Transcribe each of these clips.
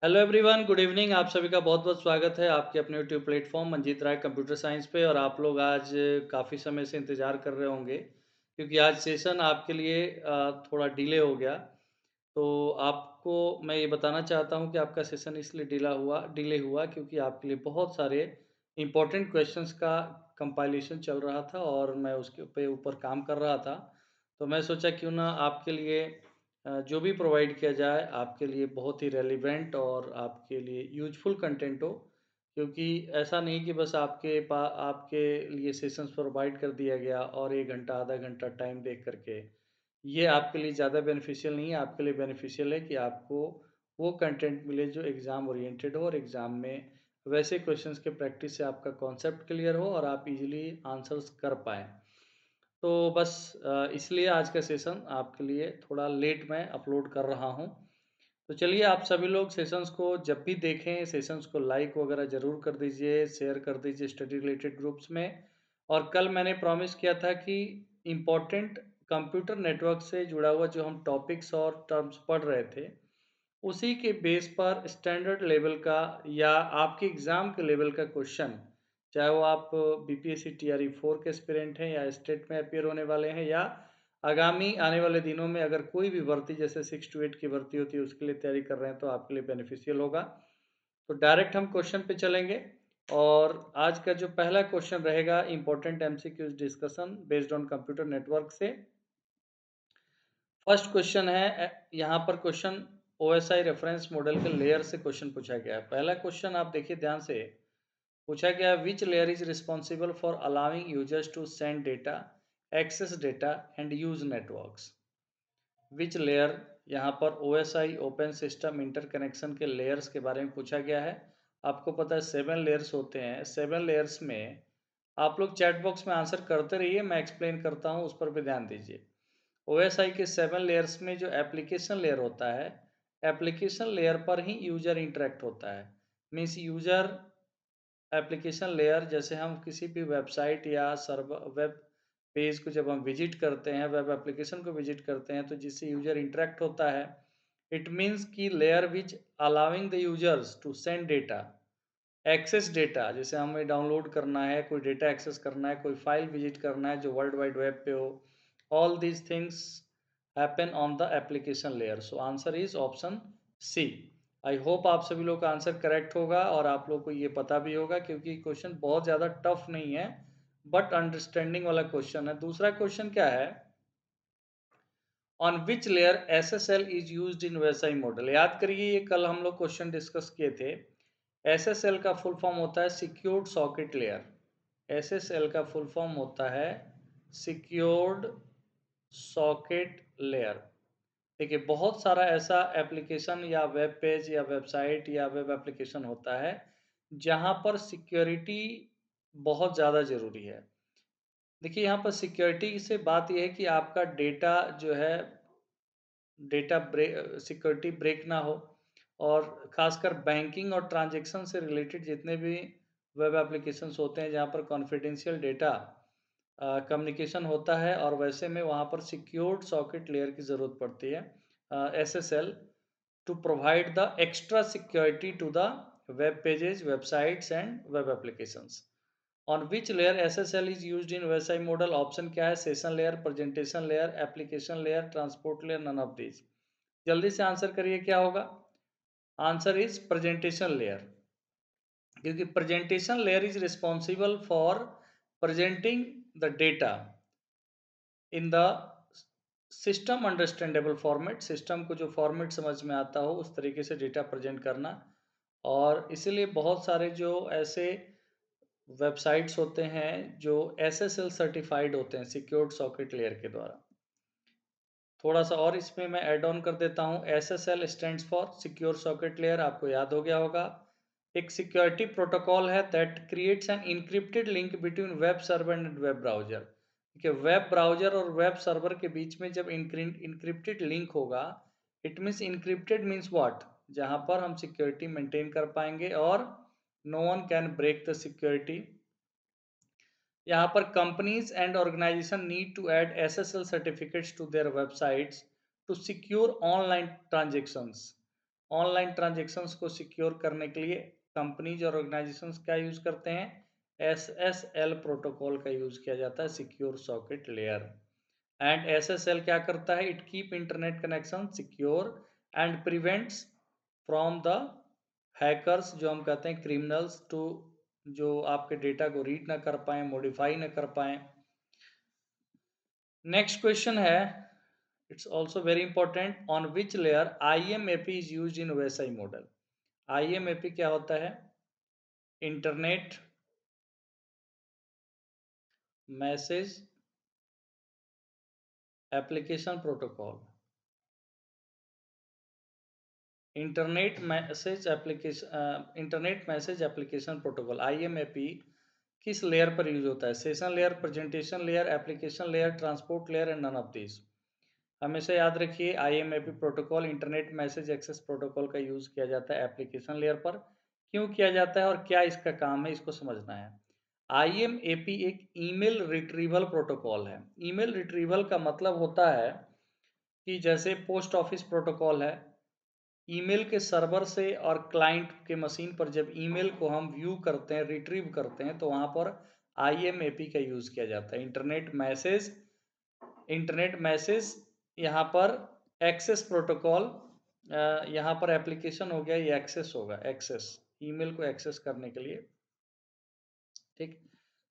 Hello everyone, good evening. आप सभी का बहुत-बहुत स्वागत है आपके अपने यूट्यूब प्लेटफ़ॉर्म मंजीत राय कंप्यूटर साइंस पे। और आप लोग आज काफ़ी समय से इंतज़ार कर रहे होंगे क्योंकि आज सेशन आपके लिए थोड़ा डिले हो गया। तो आपको मैं ये बताना चाहता हूँ कि आपका सेशन इसलिए डिले हुआ क्योंकि आपके लिए बहुत सारे इम्पोर्टेंट क्वेश्चंस का कंपाइलेशन चल रहा था और मैं उसके ऊपर काम कर रहा था। तो मैं सोचा क्यों ना आपके लिए जो भी प्रोवाइड किया जाए आपके लिए बहुत ही रेलेवेंट और आपके लिए यूज़फुल कंटेंट हो। क्योंकि ऐसा नहीं कि बस आपके लिए सेशंस प्रोवाइड कर दिया गया और 1 घंटा, आधा घंटा टाइम देख कर के, ये आपके लिए ज़्यादा बेनिफिशियल नहीं है। आपके लिए बेनिफिशियल है कि आपको वो कंटेंट मिले जो एग्ज़ाम ओरिएंटेड हो और एग्ज़ाम में वैसे क्वेश्चंस के प्रैक्टिस से आपका कॉन्सेप्ट क्लियर हो और आप इज़िली आंसर्स कर पाएँ। तो बस इसलिए आज का सेशन आपके लिए थोड़ा लेट मैं अपलोड कर रहा हूँ। तो चलिए, आप सभी लोग सेशंस को जब भी देखें, सेशंस को लाइक वगैरह ज़रूर कर दीजिए, शेयर कर दीजिए स्टडी रिलेटेड ग्रुप्स में। और कल मैंने प्रॉमिस किया था कि इम्पोर्टेंट कंप्यूटर नेटवर्क से जुड़ा हुआ जो हम टॉपिक्स और टर्म्स पढ़ रहे थे, उसी के बेस पर स्टैंडर्ड लेवल का या आपके एग्ज़ाम के लेवल का क्वेश्चन, चाहे वो आप बीपीएससी टीआरई 4 के एस्पिरेंट हैं या स्टेट में अपीयर होने वाले हैं या आगामी आने वाले दिनों में अगर कोई भी भर्ती जैसे 6 टू 8 की भर्ती होती है उसके लिए तैयारी कर रहे हैं तो आपके लिए बेनिफिशियल होगा। तो डायरेक्ट हम क्वेश्चन पे चलेंगे। और आज का जो पहला क्वेश्चन रहेगा important MCQs discussion based on computer network से। फर्स्ट क्वेश्चन है यहाँ पर क्वेश्चन ओएसआई रेफरेंस मॉडल के लेयर से क्वेश्चन पूछा गया है। पहला क्वेश्चन आप देखिए ध्यान से, पूछा गया which layer is responsible for allowing users to send data, access data and use networks. Which layer, यहाँ पर ओएसआई ओपन सिस्टम इंटरकनेक्शन के लेयर्स के बारे में पूछा गया है। आपको पता है 7 लेयर्स होते हैं। 7 लेयर्स में आप लोग चैट बॉक्स में आंसर करते रहिए, मैं एक्सप्लेन करता हूँ, उस पर भी ध्यान दीजिए। ओएसआई के 7 लेयर्स में जो एप्लीकेशन लेयर होता है, एप्लीकेशन लेयर पर ही यूजर इंटरेक्ट होता है। मीन्स यूजर एप्लीकेशन लेयर, जैसे हम किसी भी वेबसाइट या सर्वर वेब पेज को जब हम विजिट करते हैं, वेब एप्लीकेशन को विजिट करते हैं, तो जिससे यूजर इंटरेक्ट होता है, इट मीन्स की layer which allowing the users to send data, access data, जैसे हमें डाउनलोड करना है, कोई डेटा एक्सेस करना है, कोई फाइल विजिट करना है जो वर्ल्ड वाइड वेब पे हो, all these things happen on the application layer. So answer is option C. I hope आप सभी लोग का आंसर करेक्ट होगा और आप लोग को ये पता भी होगा क्योंकि क्वेश्चन बहुत ज़्यादा टफ नहीं है, बट अंडरस्टैंडिंग वाला क्वेश्चन है। दूसरा क्वेश्चन क्या है, on which layer SSL is used in OSI model. याद करिए, ये कल हम लोग क्वेश्चन डिस्कस किए थे। एसएसएल का फुल फॉर्म होता है सिक्योर्ड सॉकेट लेयर। एसएसएल का फुल फॉर्म होता है सिक्योर्ड सॉकेट लेयर। देखिए, बहुत सारा ऐसा एप्लीकेशन या वेब पेज या वेबसाइट या वेब एप्लीकेशन होता है जहाँ पर सिक्योरिटी बहुत ज़्यादा ज़रूरी है। देखिए, यहाँ पर सिक्योरिटी से बात ये है कि आपका डेटा जो है, सिक्योरिटी ब्रेक ना हो। और ख़ासकर बैंकिंग और ट्रांज़ैक्शन से रिलेटेड जितने भी वेब एप्लीकेशंस होते हैं जहाँ पर कॉन्फिडेंशियल डेटा कम्युनिकेशन होता है, और वैसे में वहाँ पर सिक्योर्ड सॉकेट लेयर की ज़रूरत पड़ती है, SSL, to provide the extra security to the web pages, websites and web applications. On which layer SSL is used in वैसा ही मॉडल? ऑप्शन क्या है, session layer, presentation layer, application layer, transport layer, none of these. जल्दी से answer करिए, क्या होगा? Answer is presentation layer, क्योंकि presentation layer is responsible for presenting the data in the system understandable format. System को जो फॉर्मेट समझ में आता हो उस तरीके से डेटा प्रेजेंट करना। और इसीलिए बहुत सारे जो ऐसे वेबसाइट्स होते हैं जो एसएसएल सर्टिफाइड होते हैं सिक्योर्ड सॉकेट लेयर के द्वारा। थोड़ा सा और इसमें मैं ऐड ऑन कर देता हूँ। SSL stands for secure socket layer, आपको याद हो गया होगा, एक सिक्योरिटी प्रोटोकॉल है that creates an encrypted link between web server and web browser. देखिए, वेब ब्राउजर और वेब सर्वर के बीच में जब इनक्रिप्टेड लिंक होगा, it means encrypted means what, जहां पर हम सिक्योरिटी मेंटेन कर पाएंगे और no one can break the security. यहाँ पर companies and organisation need to add SSL certificates to their websites to secure online transactions. Online transactions को सिक्योर करने के लिए कंपनीज और ऑर्गेनाइजेशंस क्या यूज करते हैं? SSL प्रोटोकॉल का यूज किया जाता है, secure socket layer. And SSL क्या करता है? It keep internet connection secure and prevents from the hackers, जो हम कहते हैं क्रिमिनल्स, टू जो आपके डेटा को रीड ना कर पाए, मॉडिफाई ना कर पाए। नेक्स्ट क्वेश्चन है, it's also very important, on which layer IMAP is use in OSI model? IMAP क्या होता है? Internet message application protocol. Internet message application protocol IMAP किस लेयर पर यूज होता है? Session layer, presentation layer, application layer, transport layer and none of this. हमेशा याद रखिए IMAP protocol, internet message access protocol का यूज किया जाता है एप्लीकेशन लेयर पर। क्यों किया जाता है और क्या इसका काम है, इसको समझना है। IMAP एक ईमेल रिट्रीवल प्रोटोकॉल है। ईमेल रिट्रीवल का मतलब होता है कि जैसे पोस्ट ऑफिस प्रोटोकॉल है, ईमेल के सर्वर से और क्लाइंट के मशीन पर जब ईमेल को हम व्यू करते हैं, रिट्रीव करते हैं, तो वहां पर IMAP का यूज किया जाता है। इंटरनेट मैसेज यहाँ पर एक्सेस प्रोटोकॉल, यहाँ पर एप्लीकेशन हो गया, ये एक्सेस होगा, एक्सेस ईमेल को एक्सेस करने के लिए। ठीक,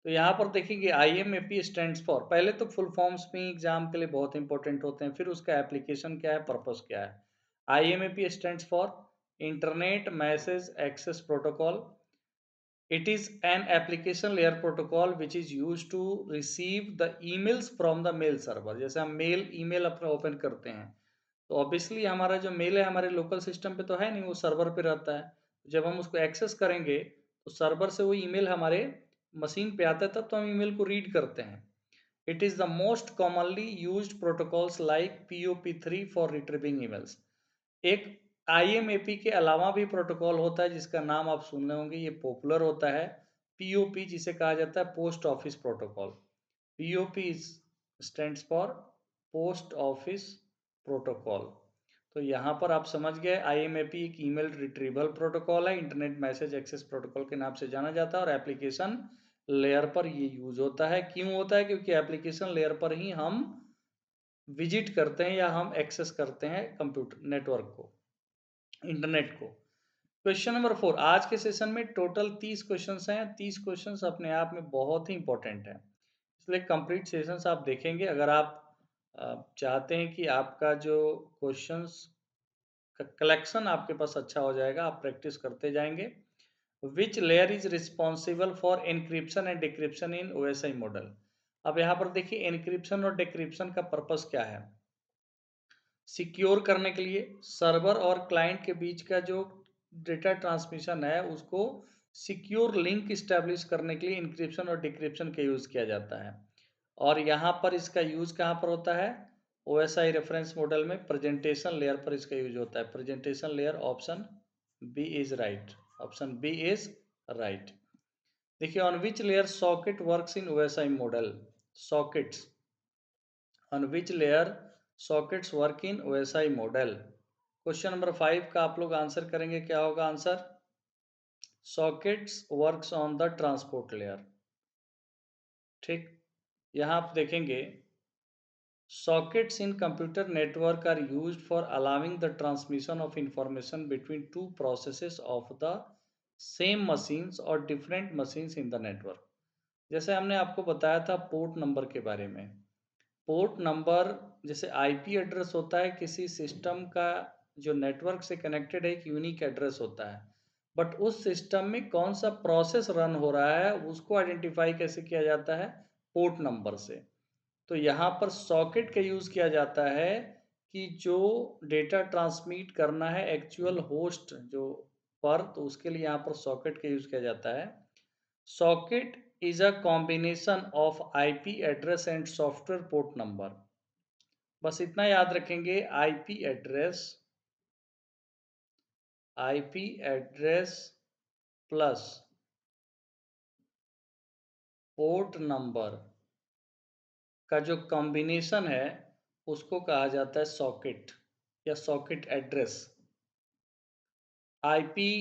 तो यहाँ पर देखेंगे IMAP स्टैंड्स फॉर, पहले तो फुल फॉर्म्स में एग्जाम के लिए बहुत इंपॉर्टेंट होते हैं, फिर उसका एप्लीकेशन क्या है, पर्पस क्या है। IMAP stands for internet message access protocol. It is an application layer protocol which is used to receive the emails from the mail server। जैसे हम ईमेल अपने ओपन करते हैं, तो ऑब्वियसली हमारा जो मेल है हमारे लोकल सिस्टम पे तो है नहीं, वो सर्वर पे रहता है। जब हम उसको एक्सेस करेंगे तो सर्वर से वो ईमेल हमारे मशीन पे आता है, तब तो हम ईमेल को रीड करते हैं। It is the most commonly used protocols like POP3 for retrieving emails. एक IMAP के अलावा भी प्रोटोकॉल होता है जिसका नाम आप सुन रहे होंगे, ये पॉपुलर होता है, POP, जिसे कहा जाता है post office protocol. POP stands for post office protocol. तो यहाँ पर आप समझ गए IMAP एक ईमेल रिट्रीवल प्रोटोकॉल है, इंटरनेट मैसेज एक्सेस प्रोटोकॉल के नाम से जाना जाता है, और एप्लीकेशन लेयर पर ये यूज होता है। क्यों होता है? क्योंकि एप्लीकेशन लेयर पर ही हम विजिट करते हैं या हम एक्सेस करते हैं कंप्यूटर नेटवर्क को, इंटरनेट को। क्वेश्चन नंबर 4, आज के सेशन में टोटल 30 क्वेश्चंस हैं। 30 क्वेश्चंस अपने आप में बहुत ही इंपॉर्टेंट हैं, इसलिए कंप्लीट सेशंस आप देखेंगे। अगर आप चाहते हैं कि आपका जो क्वेश्चंस का कलेक्शन आपके पास अच्छा हो जाएगा, आप प्रैक्टिस करते जाएंगे। विच layer is responsible for encryption and decryption in OSI model? अब यहाँ पर देखिए एनक्रिप्शन और डिक्रिप्शन का पर्पस क्या है। सिक्योर करने के लिए सर्वर और क्लाइंट के बीच का जो डेटा ट्रांसमिशन है उसको सिक्योर लिंक इस्टेब्लिश करने के लिए इंक्रिप्शन और डिक्रिप्शन का यूज़ किया जाता है। और यहाँ पर इसका यूज़ कहाँ पर होता है? OSI रेफरेंस मॉडल में प्रेजेंटेशन लेयर पर इसका यूज होता है। Presentation layer, option B is right, option B is right. देखिए, on which layer socket works in OSI model? Sockets, on which layer sockets work in OSI model? Question number 5 का आप लोग answer करेंगे, क्या होगा answer? Sockets works on the transport layer. ठीक, यहाँ आप देखेंगे sockets in computer network are used for allowing the transmission of information between two processes of the same machines और different machines in the network. जैसे हमने आपको बताया था पोर्ट नंबर के बारे में। पोर्ट नंबर जैसे IP एड्रेस होता है किसी सिस्टम का, जो नेटवर्क से कनेक्टेड है, एक यूनिक एड्रेस होता है, बट उस सिस्टम में कौन सा प्रोसेस रन हो रहा है उसको आइडेंटिफाई कैसे किया जाता है? पोर्ट नंबर से। तो यहाँ पर सॉकेट का यूज किया जाता है कि जो डेटा ट्रांसमिट करना है एक्चुअल होस्ट जो पर, तो उसके लिए यहाँ पर सॉकेट का यूज किया जाता है। Socket is a combination of IP address and software port number। बस इतना याद रखेंगे, IP address plus port number का जो कॉम्बिनेशन है उसको कहा जाता है सॉकेट या सॉकेट एड्रेस। आईपी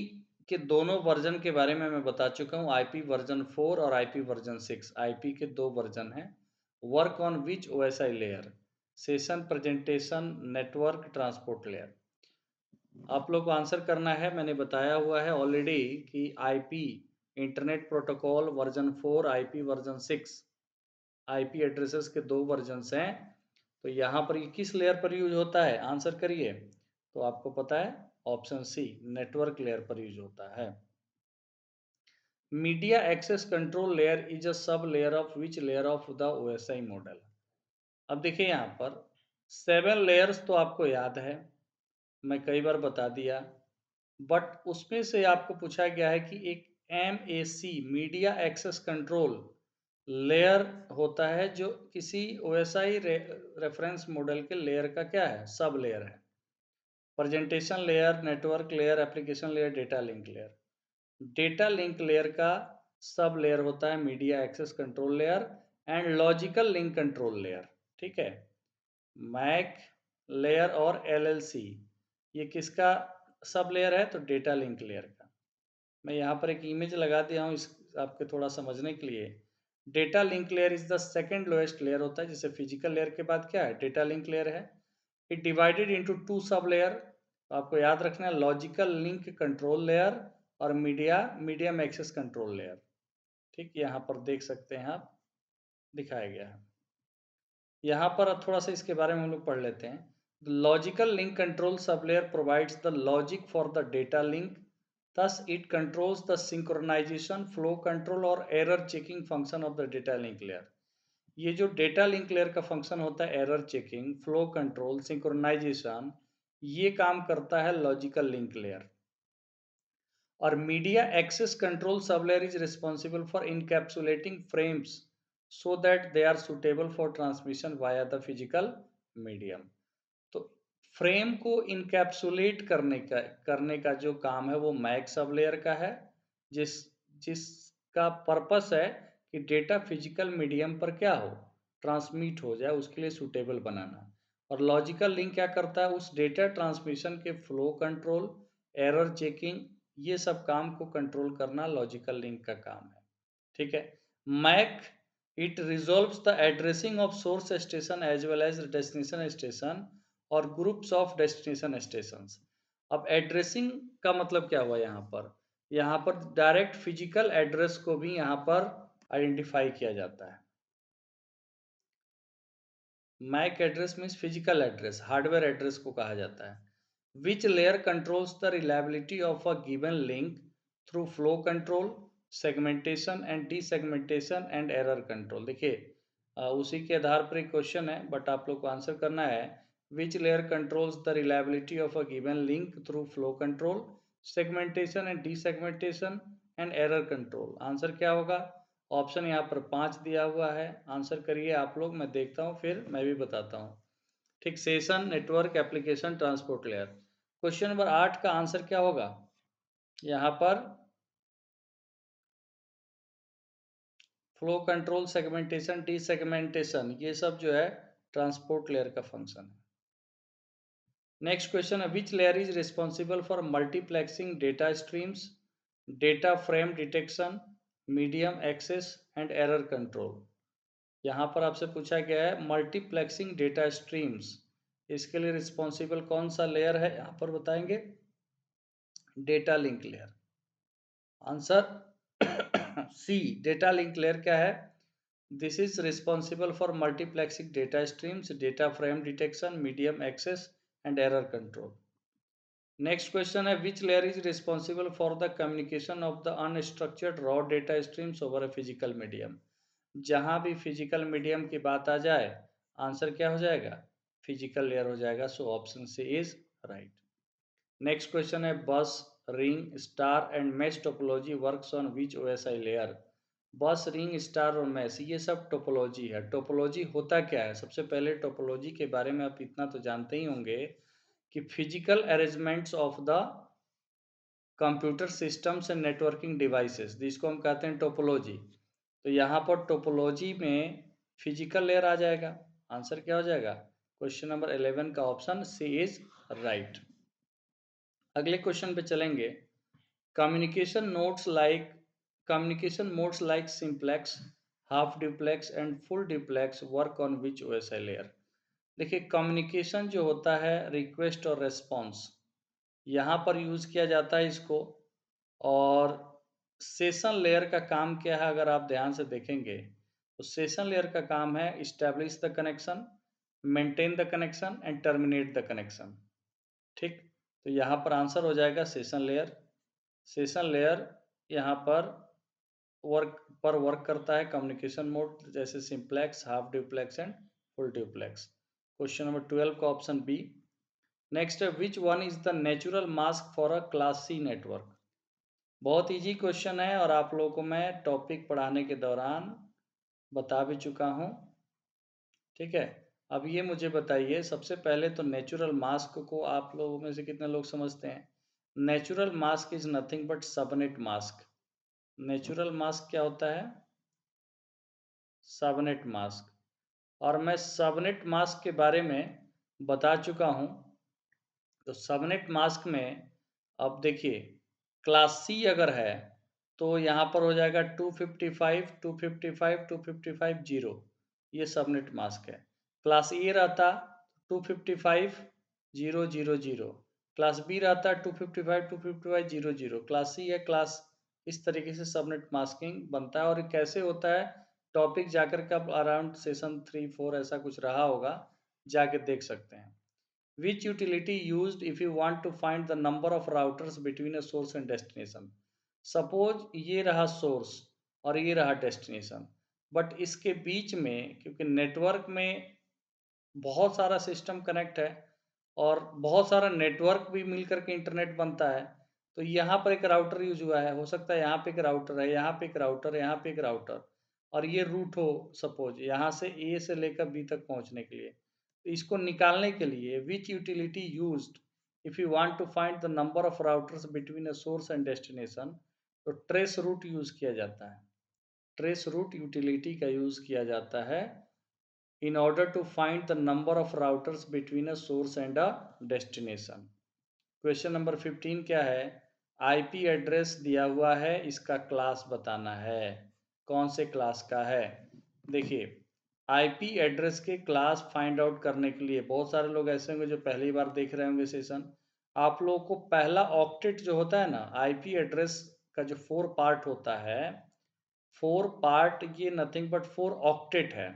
के दोनों वर्जन के बारे में मैं बता चुका हूँ, आईपी वर्जन 4 और आईपी वर्जन 6। आईपी के 2 वर्जन हैं। Work on which OSI layer? Session, presentation, network, transport layer. आप लोग को आंसर करना है। मैंने बताया हुआ है ऑलरेडी कि IP internet protocol version 4, IP version 6। IP addresses के 2 वर्जन्स हैं। तो यहाँ पर ये किस लेयर पर यूज होता है? आंसर करिए। तो आपको पता है ऑप्शन सी, नेटवर्क लेयर पर यूज होता है। Media access control layer is a sub layer of which layer of the OSI model? अब देखिए यहाँ पर 7 लेयर्स तो आपको याद है, मैं कई बार बता दिया। बट उसमें से आपको पूछा गया है कि एक MAC media access control layer होता है जो किसी OSI रेफरेंस मॉडल के लेयर का क्या है? सब लेयर है। Presentation layer, network layer, application layer, data link layer. Data link layer का सब लेयर होता है media access control layer and logical link control layer. ठीक है। मैक लेयर और LLC, ये किसका सब लेयर है? तो डेटा लिंक लेयर का। मैं यहाँ पर एक इमेज लगा दिया हूँ इस आपके थोड़ा समझने के लिए। Data link layer is the second lowest layer होता है, जिसे फिजिकल लेयर के बाद क्या है? डेटा लिंक लेयर है। It divided into 2 sub layer. आपको याद रखना है लॉजिकल लिंक कंट्रोल लेयर और मीडियम एक्सेस कंट्रोल लेयर। ठीक, यहाँ पर देख सकते हैं आप, दिखाया गया है। यहाँ पर थोड़ा सा इसके बारे में हम लोग पढ़ लेते हैं। The logical link control sublayer provides the logic for the data link. Thus, it controls the synchronization, flow control और error checking function of the data link layer. ये जो डेटा लिंक लेयर का फंक्शन होता है, error checking, flow control, synchronisation, ये काम करता है लॉजिकल लिंक लेयर। और media access control sublayer is responsible for encapsulating frames so that they are suitable for transmission via the physical medium. तो frame को इनकैप्सुलेट करने का जो काम है वो मैक सब लेयर का है, जिस जिसका पर्पस है कि डेटा फिजिकल मीडियम पर क्या हो? ट्रांसमिट हो जाए, उसके लिए सुटेबल बनाना। और लॉजिकल लिंक क्या करता है? उस डेटा ट्रांसमिशन के फ्लो कंट्रोल, एरर चेकिंग, ये सब काम को कंट्रोल करना लॉजिकल लिंक का काम है। ठीक है। MAC, it resolves the addressing of source station as well as destination station और ग्रुप्स ऑफ डेस्टिनेशन स्टेशंस। अब एड्रेसिंग का मतलब क्या हुआ यहाँ पर? यहाँ पर डायरेक्ट फिजिकल एड्रेस को भी यहाँ पर आइडेंटिफाई किया जाता है। MAC address means physical address, hardware address को कहा जाता है। Which layer controls the reliability of a given link through flow control, segmentation and desegmentation and error control. देखिए उसी के आधार पर एक क्वेश्चन है, बट आप लोग को आंसर करना है। Which layer controls the reliability of a given link through flow control, segmentation and desegmentation and error control. Answer क्या होगा? ऑप्शन यहाँ पर 5 दिया हुआ है। आंसर करिए आप लोग, मैं देखता हूँ फिर मैं भी बताता हूँ। ठीक, session, network, application, transport layer. Question number 8 का आंसर क्या होगा? यहाँ पर फ्लो कंट्रोल, सेगमेंटेशन, डीसेगमेंटेशन, ये सब जो है ट्रांसपोर्ट लेयर का फंक्शन है। नेक्स्ट क्वेश्चन है, which layer is responsible for multiplexing data streams, data frame detection, medium access and error control. यहाँ पर आपसे पूछा गया है मल्टीप्लेक्सिंग डेटा स्ट्रीम्स, इसके लिए रिस्पॉन्सिबल कौन सा लेयर है? यहाँ पर बताएंगे data link layer. Answer C, data link layer क्या है? This is responsible for multiplexing data streams, data frame detection, medium access and error control. Next question है, which layer is responsible for the communication of the unstructured raw data streams over a physical medium. जहां भी physical medium की बात आ जाए, answer क्या हो जाएगा? Physical layer हो जाएगा। So option C is right. Next question है, bus, ring, star and mesh topology works on which OSI layer? Bus, ring, star और मैश, ये सब टोपोलॉजी है। टोपोलॉजी होता क्या है? सबसे पहले टोपोलॉजी के बारे में आप इतना तो जानते ही होंगे कि physical arrangements of the computer systems and networking devices, जिसको हम कहते हैं टोपोलॉजी। तो यहाँ पर टोपोलॉजी में फिजिकल लेयर आ जाएगा। आंसर क्या हो जाएगा? क्वेश्चन नंबर 11 का ऑप्शन सी इज राइट। अगले क्वेश्चन पे चलेंगे। Communication notes like communication modes like simplex, half duplex and full duplex work on which OSI layer. देखिए, कम्युनिकेशन जो होता है रिक्वेस्ट और रेस्पॉन्स, यहाँ पर यूज़ किया जाता है इसको। और सेशन लेयर का काम क्या है, अगर आप ध्यान से देखेंगे तो सेशन लेयर का काम है establish the connection, maintain the connection and terminate the connection. ठीक, तो यहाँ पर आंसर हो जाएगा सेशन लेयर। सेशन लेयर यहाँ पर वर्क करता है कम्युनिकेशन मोड, जैसे simplex, half duplex and full duplex. Question number 12 का ऑप्शन बी। नेक्स्ट है, which one is the natural mask for a class C network. बहुत इजी क्वेश्चन है और आप लोगों को मैं टॉपिक पढ़ाने के दौरान बता भी चुका हूँ। ठीक है, अब ये मुझे बताइए, सबसे पहले तो नेचुरल मास्क को आप लोगों में से कितने लोग समझते हैं। Natural mask is nothing but subnet mask. Natural mask क्या होता है, सबनेट मास्क। और मैं सबनेट मास्क के बारे में बता चुका हूँ। तो सबनेट मास्क में अब देखिए, क्लास सी अगर है तो यहाँ पर हो जाएगा 255 255 255 जीरो, ये सबनेट मास्क है। क्लास ए रहता 255 zero zero zero, class B रहता 255 255 जीरो जीरो, क्लास सी है क्लास। इस तरीके से सबनेट मास्किंग बनता है। और ये कैसे होता है, टॉपिक जाकर के आप अराउंड सेशन 3 4 ऐसा कुछ रहा होगा, जाके देख सकते हैं। Which utility used if you want to find the number of routers between a source and destination? Suppose ये रहा source और ये रहा destination, बट इसके बीच में क्योंकि नेटवर्क में बहुत सारा सिस्टम कनेक्ट है और बहुत सारा नेटवर्क भी मिलकर के इंटरनेट बनता है, तो यहाँ पर एक राउटर यूज हुआ है। हो सकता है यहाँ पे एक राउटर है, यहाँ पे एक राउटर, यहाँ पे एक राउटर, और ये रूट हो सपोज यहाँ से ए से लेकर बी तक पहुँचने के लिए। तो इसको निकालने के लिए which utility used if you want to find the number of routers between a source and destination, तो ट्रेस रूट यूज किया जाता है। ट्रेस रूट यूटिलिटी का यूज किया जाता है in order to find the number of routers between a source and a destination. Question number 15 क्या है, आईपी एड्रेस दिया हुआ है, इसका क्लास बताना है, कौन से क्लास का है। देखिए, आईपी एड्रेस के क्लास फाइंड आउट करने के लिए बहुत सारे लोग ऐसे होंगे जो पहली बार देख रहे होंगे सेशन। आप लोगों को पहला ऑक्टेट जो होता है ना, आईपी एड्रेस का जो 4 पार्ट होता है, 4 पार्ट ये नथिंग बट 4 ऑक्टेट है।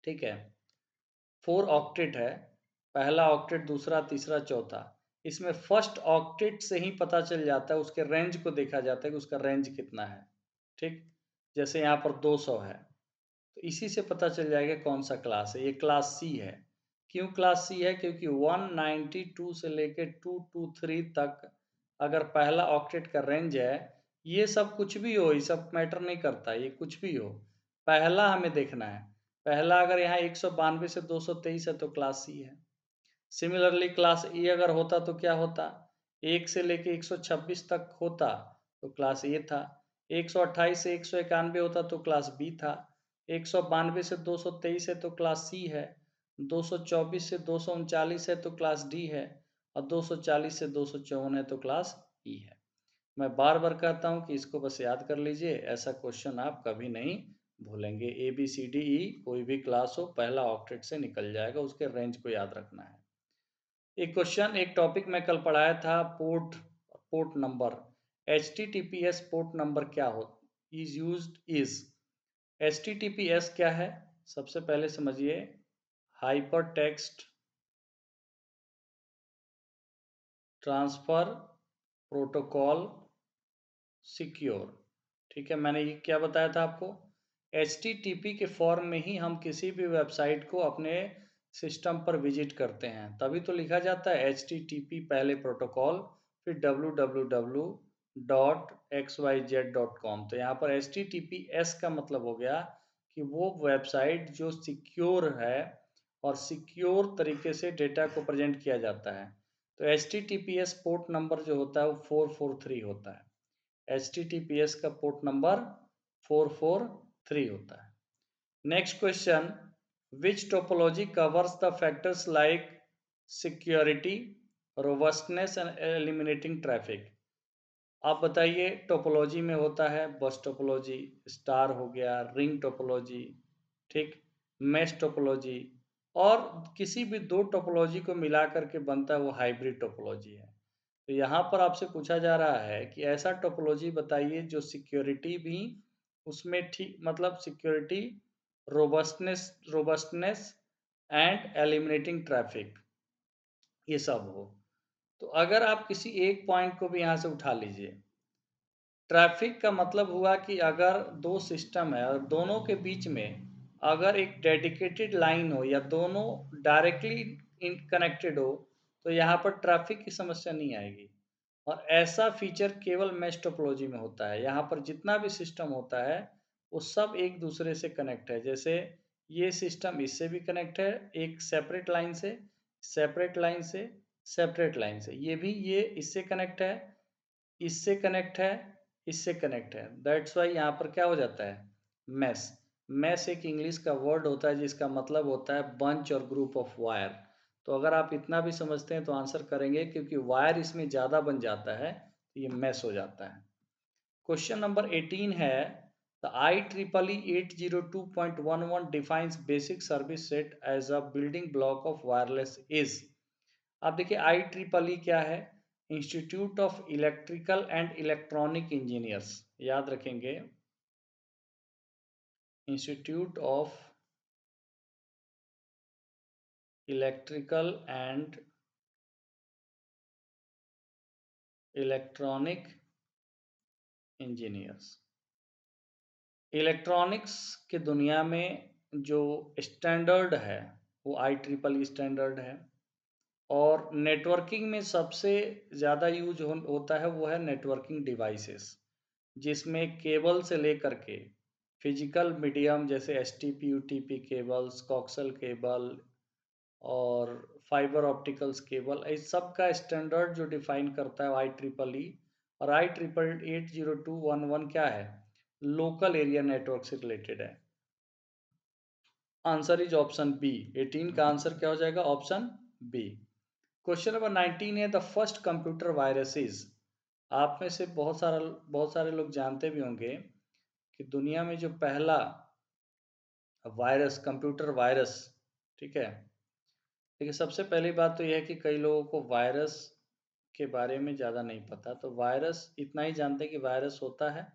ठीक है, 4 ऑक्टेट है, पहला ऑक्टेट, दूसरा, तीसरा, चौथा। इसमें फर्स्ट ऑक्टेट से ही पता चल जाता है, उसके रेंज को देखा जाता है कि उसका रेंज कितना है। ठीक, जैसे यहाँ पर 200 है, तो इसी से पता चल जाएगा कौन सा क्लास है। ये क्लास सी है। क्यों क्लास सी है, क्योंकि 192 से लेके 223 तक अगर पहला ऑक्टेट का रेंज है, ये सब कुछ भी हो, ये सब मैटर नहीं करता, ये कुछ भी हो, पहला हमें देखना है। पहला अगर यहाँ 192 से 223 है तो क्लास सी है। सिमिलरली क्लास ए अगर होता तो क्या होता, 1 से लेके 126 तक होता तो क्लास ए था। 128 से 191 होता तो क्लास बी था। 192 से 223 है तो क्लास सी है। 224 से 239 है तो क्लास डी है। और 240 से 254 है तो क्लास ई है। मैं बार बार कहता हूँ कि इसको बस याद कर लीजिए, ऐसा क्वेश्चन आप कभी नहीं भूलेंगे। A B C D E कोई भी क्लास हो, पहला ऑक्टेट से निकल जाएगा, उसके रेंज को याद रखना है। एक क्वेश्चन, एक टॉपिक मैं कल पढ़ाया था, port port number. HTTPS port number क्या हो इज यूज्ड इज। HTTPS क्या है, सबसे पहले समझिए, hyper text transfer protocol secure. ठीक है, मैंने ये क्या बताया था आपको, HTTP के फॉर्म में ही हम किसी भी वेबसाइट को अपने सिस्टम पर विजिट करते हैं, तभी तो लिखा जाता है HTTP पहले प्रोटोकॉल फिर www.xyz.com। तो यहाँ पर HTTPS का मतलब हो गया कि वो वेबसाइट जो सिक्योर है और सिक्योर तरीके से डेटा को प्रेजेंट किया जाता है। तो HTTPS पोर्ट नंबर जो होता है वो 443 होता है। HTTPS का पोर्ट नंबर 443 होता है। Next question, which topology covers the factors like security, robustness and eliminating traffic. आप बताइए, टोपोलॉजी में होता है बस टोपोलॉजी, स्टार हो गया, रिंग टोपोलॉजी, ठीक, मैश टोपोलॉजी, और किसी भी दो टोपोलॉजी को मिला करके बनता है वो हाइब्रिड टोपोलॉजी है। तो यहाँ पर आपसे पूछा जा रहा है कि ऐसा टोपोलॉजी बताइए जो सिक्योरिटी भी उसमें ठीक, मतलब security, robustness robustness and eliminating traffic, ये सब हो। तो अगर आप किसी एक पॉइंट को भी यहाँ से उठा लीजिए, ट्रैफिक का मतलब हुआ कि अगर दो सिस्टम है और दोनों के बीच में अगर एक डेडिकेटेड लाइन हो या दोनों डायरेक्टली कनेक्टेड हो, तो यहाँ पर ट्रैफिक की समस्या नहीं आएगी। और ऐसा फीचर केवल मैश टोपोलॉजी में होता है। यहाँ पर जितना भी सिस्टम होता है वो सब एक दूसरे से कनेक्ट है। जैसे ये सिस्टम इससे भी कनेक्ट है, एक सेपरेट लाइन से, सेपरेट लाइन से, सेपरेट लाइन से, ये भी ये इससे कनेक्ट है, इससे कनेक्ट है, इससे कनेक्ट है। दैट्स वाई यहाँ पर क्या हो जाता है, मैश। मैश एक इंग्लिश का वर्ड होता है जिसका मतलब होता है बंच और ग्रुप ऑफ वायर। तो अगर आप इतना भी समझते हैं तो आंसर करेंगे, क्योंकि वायर इसमें ज़्यादा बन जाता है तो ये मैश हो जाता है। क्वेश्चन नंबर 18 है, the IEEE 802.11 defines basic service set as a building block of wireless is। आप देखिए IEEE क्या है, institute of electrical and electronic engineers, याद रखेंगे, institute of electrical and electronic engineers. Electronics के दुनिया में जो स्टैंडर्ड है वो IEEE स्टैंडर्ड है। और नेटवर्किंग में सबसे ज़्यादा यूज होता है वो है नेटवर्किंग डिवाइसेस, जिसमें केबल से लेकर के फिजिकल मीडियम जैसे STP UTP cables, coxal cable और फाइबर ऑप्टिकल्स केबल, इस सब का स्टैंडर्ड जो डिफाइन करता है IEEE। और IEEE 802.11 क्या है, लोकल एरिया नेटवर्क से रिलेटेड है। Answer is option B. 18 का आंसर क्या हो जाएगा, ऑप्शन बी। क्वेश्चन नंबर 19 है, द फर्स्ट कंप्यूटर वायरसेस। आप में से बहुत सारे लोग जानते भी होंगे कि दुनिया में जो पहला वायरस, कंप्यूटर वायरस, ठीक है। देखिए, सबसे पहली बात तो यह है कि कई लोगों को वायरस के बारे में ज़्यादा नहीं पता। तो वायरस इतना ही जानते हैं कि वायरस होता है।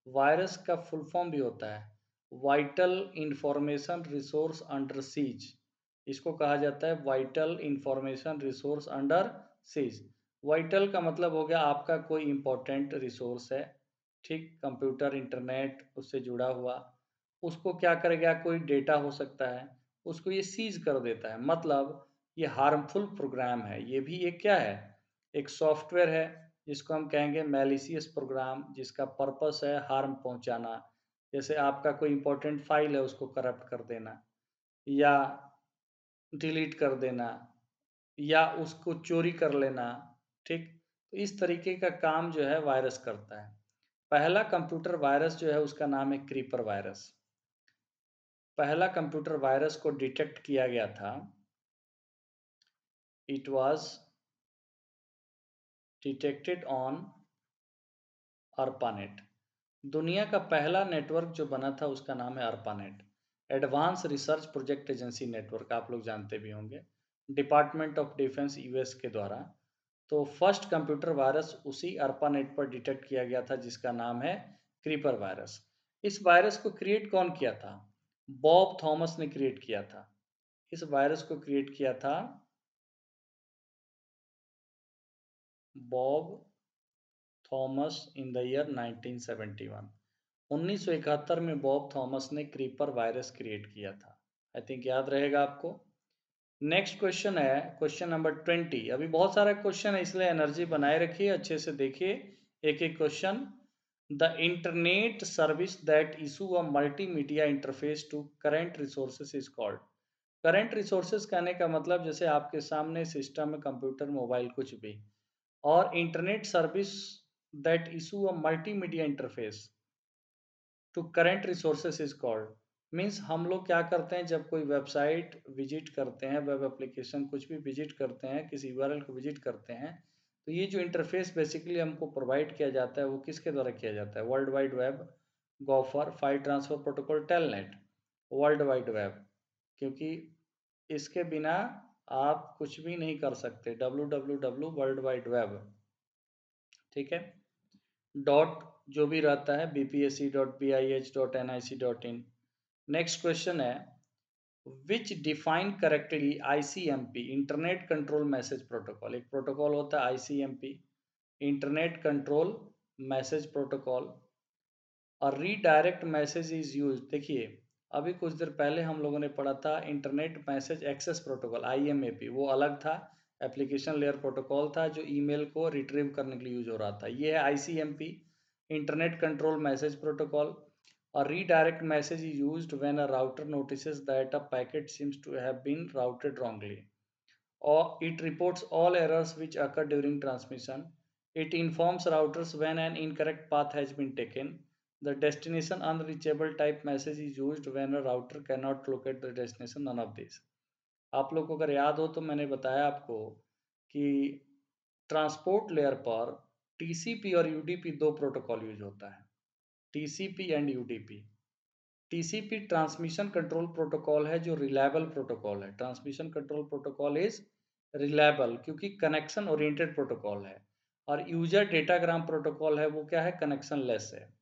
वायरस का फुल फॉर्म भी होता है vital information resource under seize. इसको कहा जाता है vital information resource under seize. Vital का मतलब हो गया आपका कोई इंपॉर्टेंट रिसोर्स है, ठीक, कंप्यूटर, इंटरनेट उससे जुड़ा हुआ, उसको क्या करेगा, कोई डेटा हो सकता है, उसको ये सीज कर देता है। मतलब ये हार्मफुल प्रोग्राम है। ये भी एक क्या है, एक सॉफ्टवेयर है जिसको हम कहेंगे मैलिशियस प्रोग्राम, जिसका पर्पस है हार्म पहुंचाना। जैसे आपका कोई इंपॉर्टेंट फाइल है उसको करप्ट कर देना, या डिलीट कर देना, या उसको चोरी कर लेना, ठीक। तो इस तरीके का काम जो है वायरस करता है। पहला कंप्यूटर वायरस जो है उसका नाम है क्रीपर वायरस। पहला कंप्यूटर वायरस को डिटेक्ट किया गया था, it was detected on ARPANET। दुनिया का पहला नेटवर्क जो बना था उसका नाम है ARPANET, advance research project agency network, आप लोग जानते भी होंगे, डिपार्टमेंट ऑफ डिफेंस US के द्वारा। तो फर्स्ट कंप्यूटर वायरस उसी ARPANET पर डिटेक्ट किया गया था जिसका नाम है क्रीपर वायरस। इस वायरस को क्रिएट कौन किया था, बॉब थॉमस ने क्रिएट किया था। इस वायरस को क्रिएट किया था Bob Thomas in the year 1971। 1971 में बॉब थॉमस ने क्रीपर वायरस क्रिएट किया था। आई थिंक याद रहेगा आपको। नेक्स्ट क्वेश्चन है क्वेश्चन नंबर 20। अभी बहुत सारा क्वेश्चन है इसलिए एनर्जी बनाए रखिए, अच्छे से देखिए एक एक question. The internet service that issue a multimedia interface to current resources is called. Current resources कहने का मतलब जैसे आपके सामने सिस्टम है, कंप्यूटर, मोबाइल, कुछ भी, और internet service that issue a multimedia interface to current resources is called, means हम लोग क्या करते हैं जब कोई वेबसाइट विजिट करते हैं, वेब एप्लीकेशन कुछ भी विजिट करते हैं, किसी यूआरएल को विजिट करते हैं, तो ये जो इंटरफेस बेसिकली हमको प्रोवाइड किया जाता है वो किसके द्वारा किया जाता है? World wide web, Gopher, file transfer protocol, Telnet, world wide web. क्योंकि इसके बिना आप कुछ भी नहीं कर सकते। www वर्ल्ड वाइड वेब, ठीक है। डॉट जो भी रहता है bpsc.bih.nic.in। नेक्स्ट क्वेश्चन है विच define correctly ICMP, internet control message protocol. एक प्रोटोकॉल होता है ICMP, internet control message protocol. और रीडायरेक्ट मैसेज इज यूज, देखिए अभी कुछ देर पहले हम लोगों ने पढ़ा था internet message access protocol IMAP, वो अलग था, एप्लीकेशन लेयर प्रोटोकॉल था जो ईमेल को रिट्रीव करने के लिए यूज हो रहा था। ये है ICMP, internet control message protocol. और redirect message is used when a router notices that a packet seems to have been routed wrongly, or it reports all errors which occur during transmission. It informs routers when an incorrect path has been taken. The destination unreachable type message is used when a router cannot locate the destination. None of these. आप लोग को अगर याद हो तो मैंने बताया आपको कि ट्रांसपोर्ट लेयर पर TCP और UDP दो प्रोटोकॉल यूज होता है, TCP and UDP। TCP transmission control protocol है जो रिलायबल प्रोटोकॉल है। Transmission control protocol is reliable क्योंकि कनेक्शन ओरिएंटेड प्रोटोकॉल है। और यूजर डेटाग्राम प्रोटोकॉल है वो क्या है? कनेक्शन लेस है।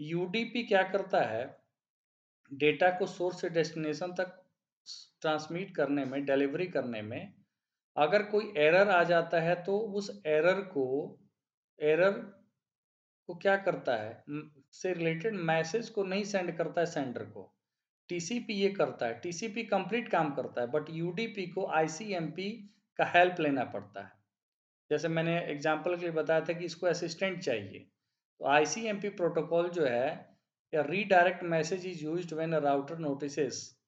यूडीपी क्या करता है? डेटा को सोर्स से डेस्टिनेशन तक ट्रांसमिट करने में, डिलीवरी करने में अगर कोई एरर आ जाता है तो उस एरर को क्या करता है? से रिलेटेड मैसेज को नहीं सेंड करता है सेंडर को, टीसीपी ये करता है। टीसीपी कंप्लीट काम करता है बट यूडीपी को आईसीएमपी का हेल्प लेना पड़ता है। जैसे मैंने एग्जांपल के लिए बताया था कि इसको असिस्टेंट चाहिए, तो आईसीएमपी प्रोटोकॉल जो है या redirect message is used when a router notices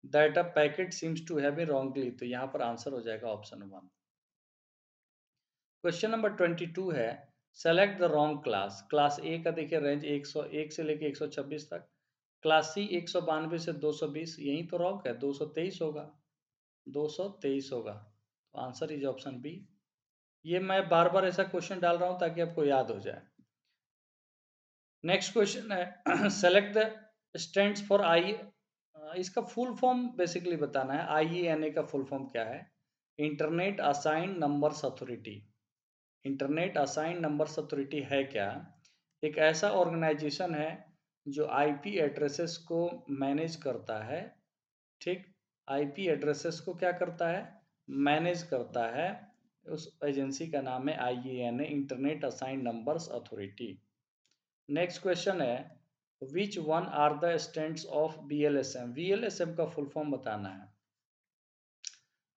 that a packet seems to have been wrongly, तो यहाँ पर आंसर हो जाएगा ऑप्शन 1। क्वेश्चन नंबर 22 है select the wrong class. Class ए का देखिए रेंज 101 से लेके 126 तक, क्लास सी 192 से 220, यही तो रॉन्ग है, 223 होगा, 223 होगा। तो आंसर इज ऑप्शन बी। ये मैं बार बार ऐसा क्वेश्चन डाल रहा हूं ताकि आपको याद हो जाए। नेक्स्ट क्वेश्चन है select the stands for I, इसका फुल फॉर्म बेसिकली बताना है। IENA का फुल फॉर्म क्या है? Internet assigned numbers authority. Internet assigned numbers authority है क्या? एक ऐसा ऑर्गेनाइजेशन है जो IP एड्रेसेस को मैनेज करता है, ठीक। IP एड्रेसेस को क्या करता है? मैनेज करता है। उस एजेंसी का नाम है IENA, internet assigned numbers authority. Next question है which one are the stands of BLSM। VLSM का फुल फॉर्म बताना है।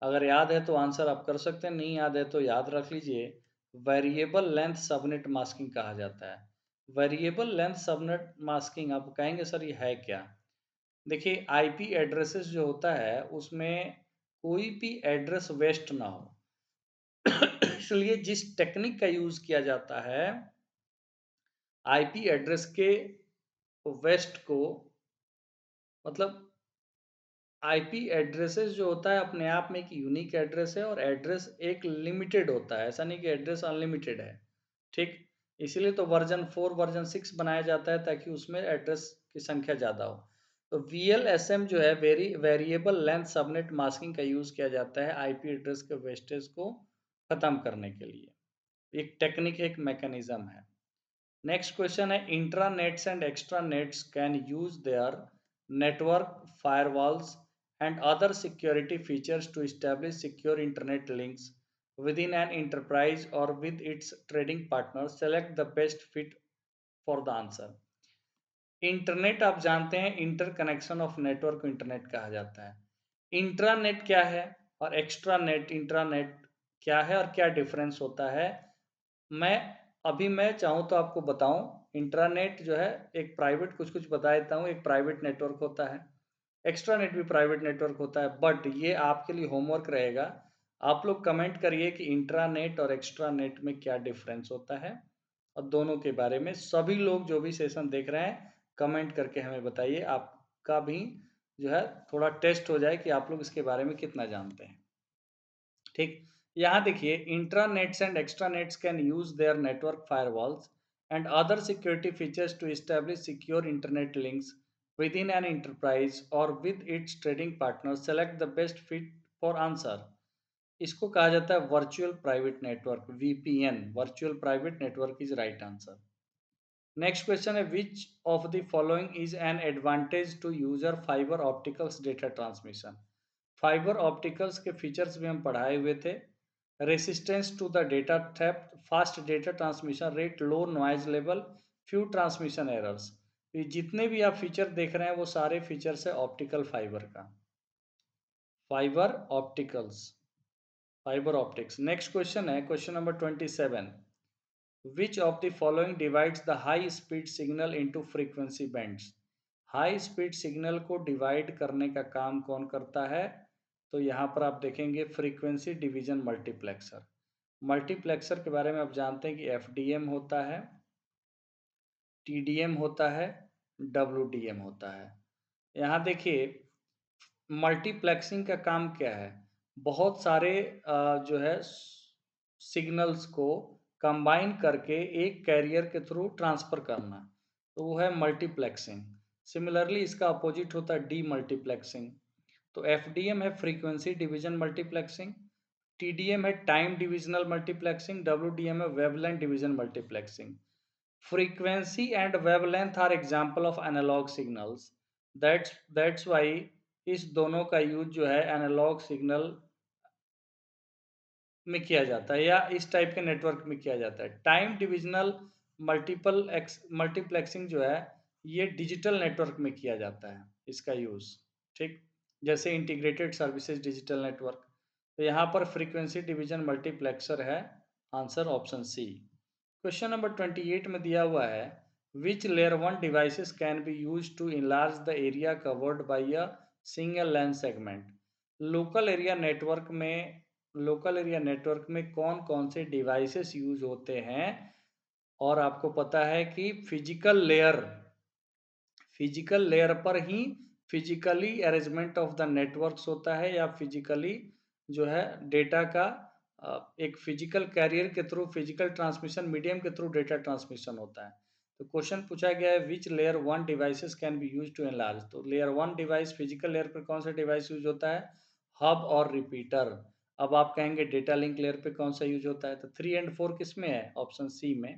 अगर याद है तो आंसर आप कर सकते हैं, नहीं याद है तो याद रख लीजिए। वेरिएबल लेंथ सबनेट मास्किंग कहा जाता है। वेरिएबल लेंथ सबनेट मास्किंग, आप कहेंगे सर ये है क्या? देखिए IP एड्रेसेस जो होता है उसमें कोई भी एड्रेस वेस्ट ना हो इसलिए जिस टेक्निक का यूज किया जाता है IP एड्रेस के वेस्ट को, मतलब IP एड्रेसेस जो होता है अपने आप में एक यूनिक एड्रेस है और एड्रेस एक लिमिटेड होता है, ऐसा नहीं कि एड्रेस अनलिमिटेड है, ठीक। इसीलिए तो वर्जन 4 वर्जन 6 बनाया जाता है ताकि उसमें एड्रेस की संख्या ज़्यादा हो। तो VLSM जो है वेरिएबल लेंथ सबनेट मास्किंग का यूज़ किया जाता है IP एड्रेस के वेस्टेज को ख़त्म करने के लिए। एक टेक्निक, एक मैकेनिज्म है। नेक्स्ट क्वेश्चन है intranets and extranets can use their network firewalls and other security features to establish secure internet links within an enterprise or with its trading partners. Select the best fit for the answer. Internet आप जानते हैं interconnection of network को internet कहा जाता है। Intranet क्या है और एक्स्ट्रानेट इंट्रानेट क्या है और क्या डिफरेंस होता है? मैं चाहूँ तो आपको बताऊं। इंट्रानेट जो है एक प्राइवेट, कुछ कुछ बता देता हूँ, एक प्राइवेट नेटवर्क होता है। एक्स्ट्रानेट भी प्राइवेट नेटवर्क होता है, बट ये आपके लिए होमवर्क रहेगा। आप लोग कमेंट करिए कि इंट्रानेट और एक्स्ट्रानेट में क्या डिफरेंस होता है, और दोनों के बारे में सभी लोग जो भी सेशन देख रहे हैं कमेंट करके हमें बताइए, आपका भी जो है थोड़ा टेस्ट हो जाए कि आप लोग इसके बारे में कितना जानते हैं। ठीक, यहाँ देखिए, intranets and extranets can use their network firewalls and other security features to establish secure internet links within an enterprise or with its trading partners. Select the best fit for answer. इसको कहा जाता है virtual private network, VPN. Virtual private network is right answer. Next question है, which of the following is an advantage to user fibre opticals data transmission. Fibre opticals के features भी हम पढ़ाए हुए थे। Resistance to the data theft, fast data transmission rate, low noise level, few transmission errors. ये जितने भी आप फीचर देख रहे हैं वो सारे फीचर्स है ऑप्टिकल फाइबर का, fibre opticals, fibre optics. Next question है question number 27, which of the following divides the high speed signal into frequency bands. High speed signal को डिवाइड करने का काम कौन करता है? तो यहाँ पर आप देखेंगे फ्रीक्वेंसी डिवीजन मल्टीप्लेक्सर। मल्टीप्लेक्सर के बारे में आप जानते हैं कि एफडीएम होता है, टीडीएम होता है, डब्ल्यूडीएम होता है। यहाँ देखिए, मल्टीप्लेक्सिंग का काम क्या है? बहुत सारे जो है सिग्नल्स को कंबाइन करके एक कैरियर के थ्रू ट्रांसफर करना, तो वो है मल्टीप्लेक्सिंग। सिमिलरली इसका अपोजिट होता है डी मल्टीप्लेक्सिंग। तो एफडीएम है फ्रीक्वेंसी डिवीजन मल्टीप्लेक्सिंग, टीडीएम है टाइम डिविजनल मल्टीप्लेक्सिंग, डब्ल्यूडीएम है wavelength division multiplexing. Frequency and wavelength are example of analog signals. That's why इस दोनों का यूज जो है एनालॉग सिग्नल में किया जाता है या इस टाइप के नेटवर्क में किया जाता है। टाइम डिविजनल मल्टीप्लेक्सिंग जो है ये डिजिटल नेटवर्क में किया जाता है इसका यूज। ठीक, जैसे इंटीग्रेटेड सर्विसेज डिजिटल नेटवर्क। तो यहाँ पर फ्रीक्वेंसी डिवीजन मल्टीप्लेक्सर है answer option C. Question number 28 में दिया हुआ है, which layer 1 devices can be use to enlarge the area covered by a single LAN segment. Local area network में, local area network में कौन कौन से डिवाइसेस यूज होते हैं? और आपको पता है कि फिजिकल लेयर पर ही physically arrangement of the networks होता है या फिजिकली जो है डेटा का एक फिजिकल कैरियर के थ्रू फिजिकल ट्रांसमिशन मीडियम के थ्रू डेटा ट्रांसमिशन होता है। तो क्वेश्चन पूछा गया है, which layer 1 devices can be use to enlarge. तो लेयर 1 डिवाइस फिजिकल लेयर पर कौन सा डिवाइस यूज होता है? हब और रिपीटर। अब आप कहेंगे डेटा लिंक लेयर पे कौन सा यूज होता है? तो 3 एंड 4 किस में है? ऑप्शन सी में।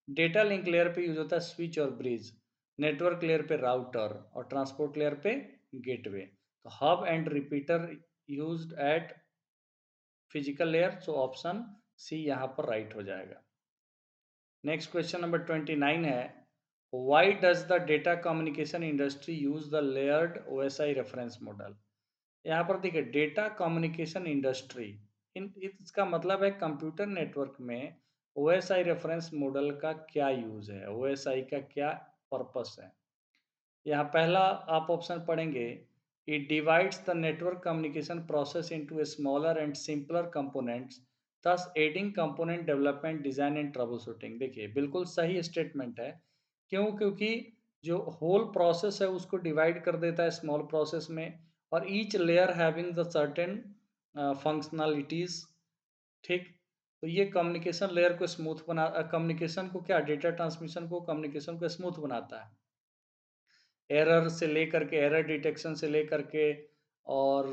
डेटा लिंक लेयर पे यूज होता है स्विच और ब्रिज, नेटवर्क लेयर पे राउटर और ट्रांसपोर्ट लेयर पे गेटवे। तो hub and repeater used at physical layer, so option C यहाँ पर राइट हो जाएगा। नेक्स्ट क्वेश्चन नंबर 29 है, why does the data communication industry use the layered OSI reference model. यहाँ पर देखिए डेटा कम्युनिकेशन इंडस्ट्री, इसका मतलब है कंप्यूटर नेटवर्क में ओएसआई रेफरेंस मॉडल का क्या यूज है, ओएसआई का क्या पर्पस है। यहाँ पहला आप ऑप्शन पढ़ेंगे, it divides the network communication process into a smaller and simpler components thus adding component development design and trouble shooting. देखिए बिल्कुल सही स्टेटमेंट है। क्यों? क्योंकि जो होल प्रोसेस है उसको डिवाइड कर देता है स्मॉल प्रोसेस में, और each layer having the certain functionalities. ठीक, तो ये कम्युनिकेशन लेयर को स्मूथ बना, कम्युनिकेशन को क्या, डेटा ट्रांसमिशन को, कम्युनिकेशन को स्मूथ बनाता है। एरर से लेकर के, एरर डिटेक्शन से लेकर के, और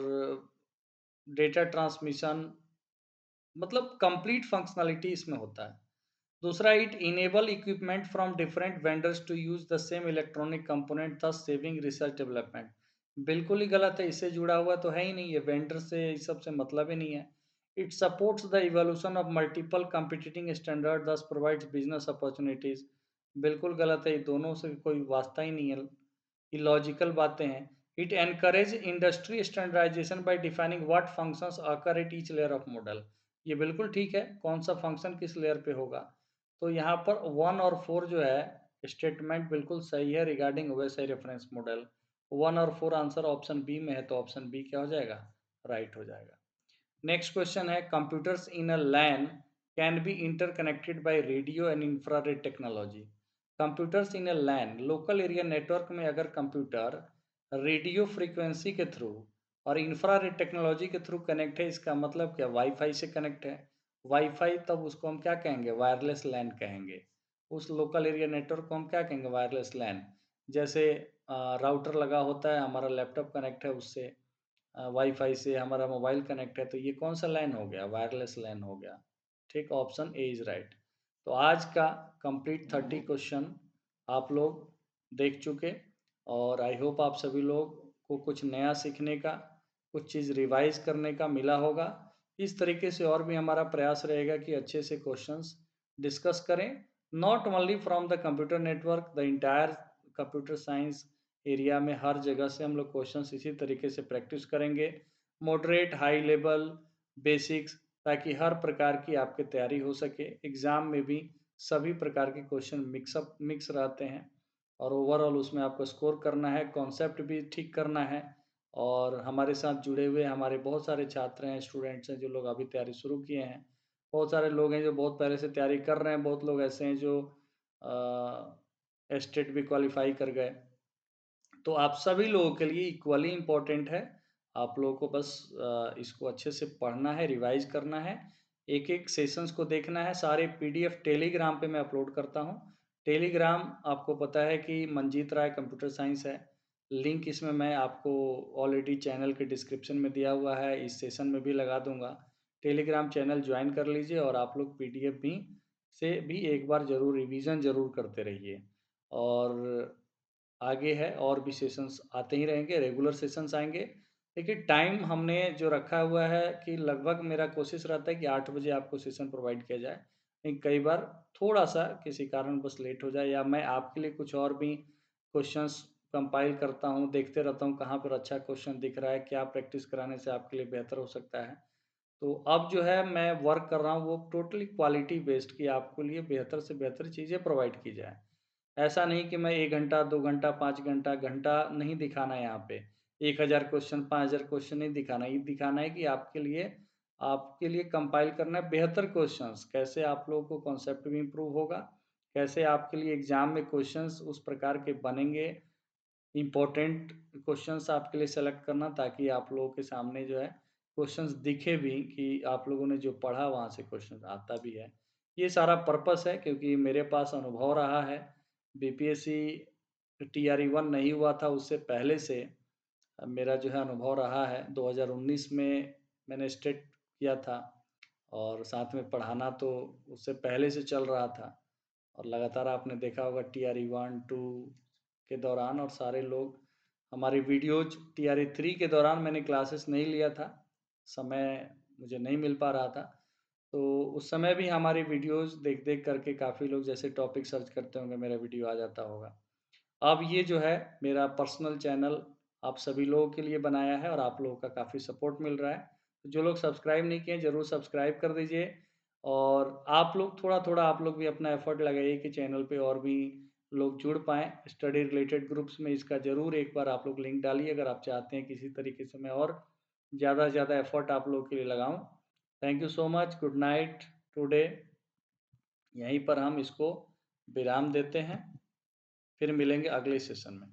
डेटा ट्रांसमिशन, मतलब कंप्लीट फंक्शनलिटी इसमें होता है। दूसरा, it enable equipment from different vendors to use the same electronic component thus saving research development. बिल्कुल ही गलत है, इससे जुड़ा हुआ तो है ही नहीं, ये वेंडर से इस सब से मतलब ही नहीं है। It supports the evolution of multiple competing standard thus provides business opportunities. बिल्कुल गलत है, ये दोनों से कोई वास्ता ही नहीं है, इलॉजिकल बातें हैं। It encourage industry standardisation by defining what functions occur at each layer of model. ये बिल्कुल ठीक है, कौन सा फंक्शन किस लेयर पे होगा। तो यहाँ पर 1 और 4 जो है स्टेटमेंट बिल्कुल सही है रिगार्डिंग ओएसआई रेफरेंस मॉडल। 1 और 4 आंसर ऑप्शन बी में है, तो ऑप्शन बी क्या हो जाएगा? राइट हो जाएगा। नेक्स्ट क्वेश्चन है, computers in a LAN can be interconnected by radio and infrared technology. Computers in a LAN, local area network में अगर कंप्यूटर रेडियो फ्रीक्वेंसी के थ्रू और इंफ्रारेड टेक्नोलॉजी के थ्रू कनेक्ट है, इसका मतलब क्या, वाईफाई से कनेक्ट है। वाईफाई तब उसको हम क्या कहेंगे, वायरलेस लैन कहेंगे। उस लोकल एरिया नेटवर्क को हम क्या कहेंगे, वायरलेस लैन। जैसे राउटर लगा होता है, हमारा लैपटॉप कनेक्ट है उससे, वाईफाई से हमारा मोबाइल कनेक्ट है, तो ये कौन सा लैन हो गया, वायरलेस लैन हो गया। ठीक, ऑप्शन ए इज राइट। तो आज का कंप्लीट 30 क्वेश्चन आप लोग देख चुके, और आई होप आप सभी लोग को कुछ नया सीखने का, कुछ चीज़ रिवाइज करने का मिला होगा। इस तरीके से और भी हमारा प्रयास रहेगा कि अच्छे से क्वेश्चंस डिस्कस करें, not only from the computer network, the entire computer science area में हर जगह से हम लोग क्वेश्चंस इसी तरीके से प्रैक्टिस करेंगे, मॉडरेट, हाई लेवल, बेसिक्स, ताकि हर प्रकार की आपकी तैयारी हो सके। एग्ज़ाम में भी सभी प्रकार के क्वेश्चन मिक्स रहते हैं, और ओवरऑल उसमें आपको स्कोर करना है, कॉन्सेप्ट भी ठीक करना है। और हमारे साथ जुड़े हुए हमारे बहुत सारे छात्र हैं, स्टूडेंट्स हैं, जो लोग अभी तैयारी शुरू किए हैं। बहुत सारे लोग हैं जो बहुत पहले से तैयारी कर रहे हैं, बहुत लोग ऐसे हैं जो स्टेट भी क्वालिफाई कर गए। तो आप सभी लोगों के लिए इक्वली इम्पोर्टेंट है। आप लोगों को बस इसको अच्छे से पढ़ना है, रिवाइज करना है, एक-एक सेशंस को देखना है। सारे पीडीएफ टेलीग्राम पे मैं अपलोड करता हूँ। टेलीग्राम आपको पता है कि मंजीत राय कंप्यूटर साइंस है। लिंक इसमें मैं आपको ऑलरेडी चैनल के डिस्क्रिप्शन में दिया हुआ है, इस सेशन में भी लगा दूँगा। टेलीग्राम चैनल जॉइन कर लीजिए, और आप लोग पीडीएफ भी एक बार ज़रूर रिवीजन ज़रूर करते रहिए। और आगे है, और भी सेशंस आते ही रहेंगे, रेगुलर सेशंस आएँगे। देखिए टाइम हमने जो रखा हुआ है कि लगभग मेरा कोशिश रहता है कि 8 बजे आपको सेशन प्रोवाइड किया जाए। लेकिन कई बार थोड़ा-सा किसी कारणवश लेट हो जाए, या मैं आपके लिए कुछ और भी क्वेश्चंस कंपाइल करता हूँ, देखते रहता हूँ कहाँ पर अच्छा क्वेश्चन दिख रहा है, क्या प्रैक्टिस कराने से आपके लिए बेहतर हो सकता है। तो अब जो है मैं वर्क कर रहा हूँ वो टोटली क्वालिटी बेस्ड, कि आपके लिए बेहतर से बेहतर चीज़ें प्रोवाइड की जाए। ऐसा नहीं कि मैं 1 घंटा, 2 घंटा, 5 घंटा, घंटा नहीं दिखाना है यहाँ पे। 1000 क्वेश्चन, 5000 क्वेश्चन नहीं दिखाना है। ये दिखाना है कि आपके लिए कंपाइल करना है बेहतर क्वेश्चंस। कैसे आप लोगों को कॉन्सेप्ट भी इम्प्रूव होगा, कैसे आपके लिए एग्ज़ाम में क्वेश्चंस उस प्रकार के बनेंगे, इम्पोर्टेंट क्वेश्चंस आपके लिए सेलेक्ट करना, ताकि आप लोगों के सामने जो है क्वेश्चंस दिखे भी कि आप लोगों ने जो पढ़ा वहाँ से क्वेश्चन आता भी है। ये सारा पर्पस है, क्योंकि मेरे पास अनुभव रहा है। बीपीएससी टीआरई 1 नहीं हुआ था, उससे पहले से मेरा जो है अनुभव रहा है। 2019 में मैंने स्टेट किया था, और साथ में पढ़ाना तो उससे पहले से चल रहा था। और लगातार आपने देखा होगा टीआरई 1, 2 के दौरान, और सारे लोग हमारी वीडियोज टीआरई 3 के दौरान मैंने क्लासेस नहीं लिया था, समय मुझे नहीं मिल पा रहा था। तो उस समय भी हमारी वीडियोज देख देख करके काफ़ी लोग जैसे टॉपिक सर्च करते होंगे, मेरा वीडियो आ जाता होगा। अब ये जो है मेरा पर्सनल चैनल आप सभी लोगों के लिए बनाया है, और आप लोगों का काफ़ी सपोर्ट मिल रहा है। तो जो लोग सब्सक्राइब नहीं किए हैं, ज़रूर सब्सक्राइब कर दीजिए। और आप लोग थोड़ा-थोड़ा आप लोग भी अपना एफ़र्ट लगाइए कि चैनल पे और भी लोग जुड़ पाएँ। स्टडी रिलेटेड ग्रुप्स में इसका ज़रूर एक बार आप लोग लिंक डालिए, अगर आप चाहते हैं किसी तरीके से मैं और ज़्यादा से ज़्यादा एफ़र्ट आप लोगों के लिए लगाऊँ। Thank you so much, good night today. यहीं पर हम इसको विराम देते हैं, फिर मिलेंगे अगले सेशन में।